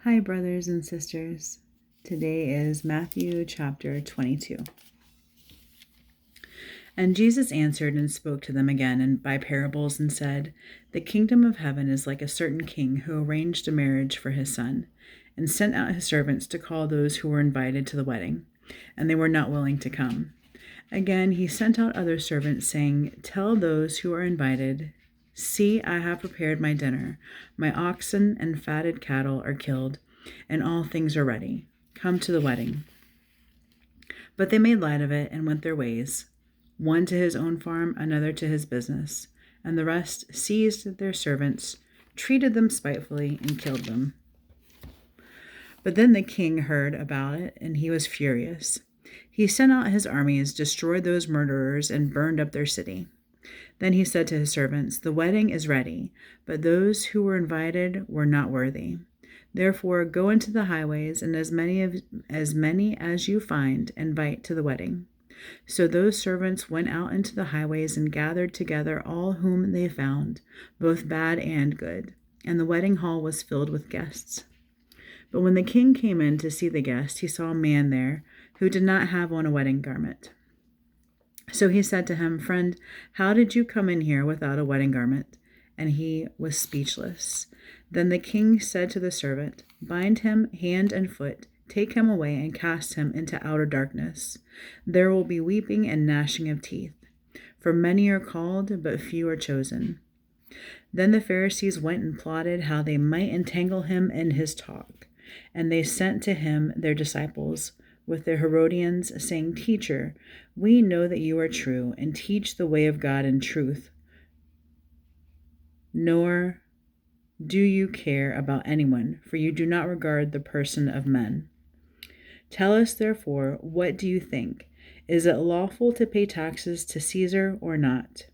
Hi, brothers and sisters. Today is Matthew chapter 22. And Jesus answered and spoke to them again and by parables and said, The kingdom of heaven is like a certain king who arranged a marriage for his son and sent out his servants to call those who were invited to the wedding, and they were not willing to come. Again, he sent out other servants, saying, Tell those who are invited, See, I have prepared my dinner. My oxen and fatted cattle are killed, and all things are ready. Come to the wedding. But they made light of it and went their ways, one to his own farm, another to his business, and the rest seized their servants, treated them spitefully, and killed them. But then the king heard about it, and he was furious. He sent out his armies, destroyed those murderers, and burned up their city. Then he said to his servants, The wedding is ready, but those who were invited were not worthy. Therefore go into the highways, and as many as you find, invite to the wedding. So those servants went out into the highways and gathered together all whom they found, both bad and good, and the wedding hall was filled with guests. But when the king came in to see the guests, he saw a man there who did not have on a wedding garment. So he said to him, Friend, how did you come in here without a wedding garment? And he was speechless. Then the king said to the servant, Bind him hand and foot, take him away, and cast him into outer darkness. There will be weeping and gnashing of teeth. For many are called, but few are chosen. Then the Pharisees went and plotted how they might entangle him in his talk. And they sent to him their disciples with the Herodians, saying, Teacher, we know that you are true, and teach the way of God in truth, nor do you care about anyone, for you do not regard the person of men. Tell us, therefore, what do you think? Is it lawful to pay taxes to Caesar or not?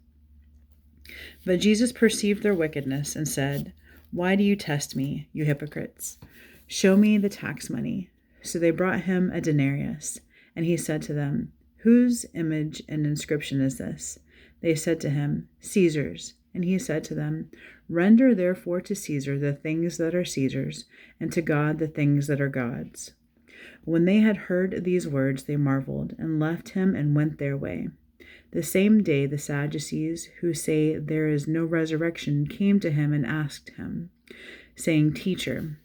But Jesus perceived their wickedness and said, Why do you test me, you hypocrites? Show me the tax money. So they brought him a denarius, and he said to them, Whose image and inscription is this? They said to him, Caesar's. And he said to them, Render therefore to Caesar the things that are Caesar's, and to God the things that are God's. When they had heard these words, they marveled, and left him and went their way. The same day the Sadducees, who say there is no resurrection, came to him and asked him, saying, Teacher,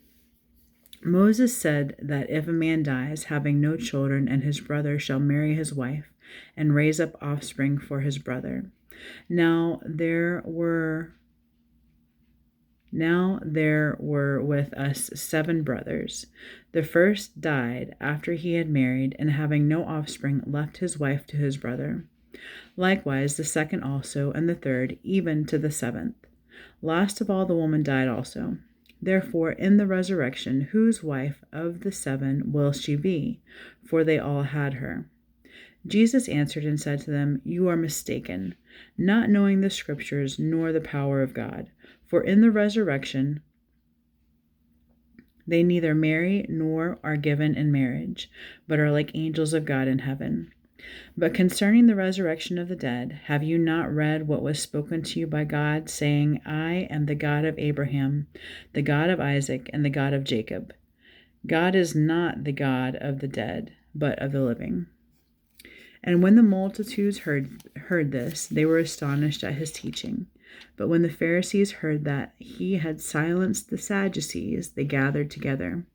Moses said that if a man dies, having no children, and his brother shall marry his wife, and raise up offspring for his brother. Now there were with us 7 brothers. The first died after he had married, and having no offspring, left his wife to his brother. Likewise the second also, and the third, even to the 7th. Last of all the woman died also. Therefore, in the resurrection, whose wife of the 7 will she be? For they all had her. Jesus answered and said to them, You are mistaken, not knowing the Scriptures nor the power of God. For in the resurrection they neither marry nor are given in marriage, but are like angels of God in heaven. But concerning the resurrection of the dead, have you not read what was spoken to you by God, saying, I am the God of Abraham, the God of Isaac, and the God of Jacob? God is not the God of the dead, but of the living. And when the multitudes heard this, they were astonished at his teaching. But when the Pharisees heard that he had silenced the Sadducees, they gathered together.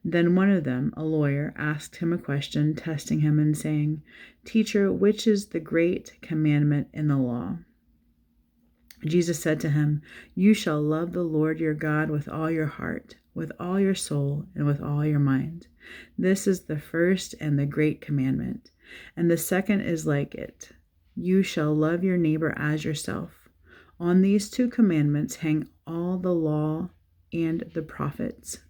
Then one of them, a lawyer, asked him a question, testing him and saying, Teacher, which is the great commandment in the law? Jesus said to him, You shall love the Lord your God with all your heart, with all your soul, and with all your mind. This is the first and the great commandment. And the second is like it. You shall love your neighbor as yourself. On these 2 commandments hang all the law and the prophets.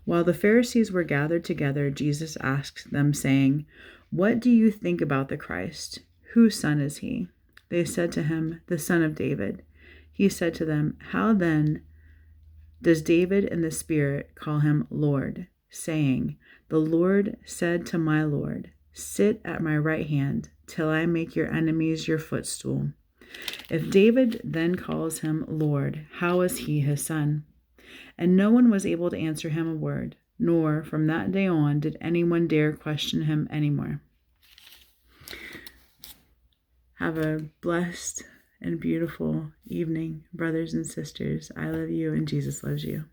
While the Pharisees were gathered together, Jesus asked them, saying, What do you think about the Christ? Whose son is he? They said to him, The son of David. He said to them, How then does David in the Spirit call him Lord, saying, The Lord said to my Lord, Sit at my right hand, till I make your enemies your footstool. If David then calls him Lord, how is he his son? And no one was able to answer him a word, nor from that day on did anyone dare question him anymore. Have a blessed and beautiful evening, brothers and sisters. I love you and Jesus loves you.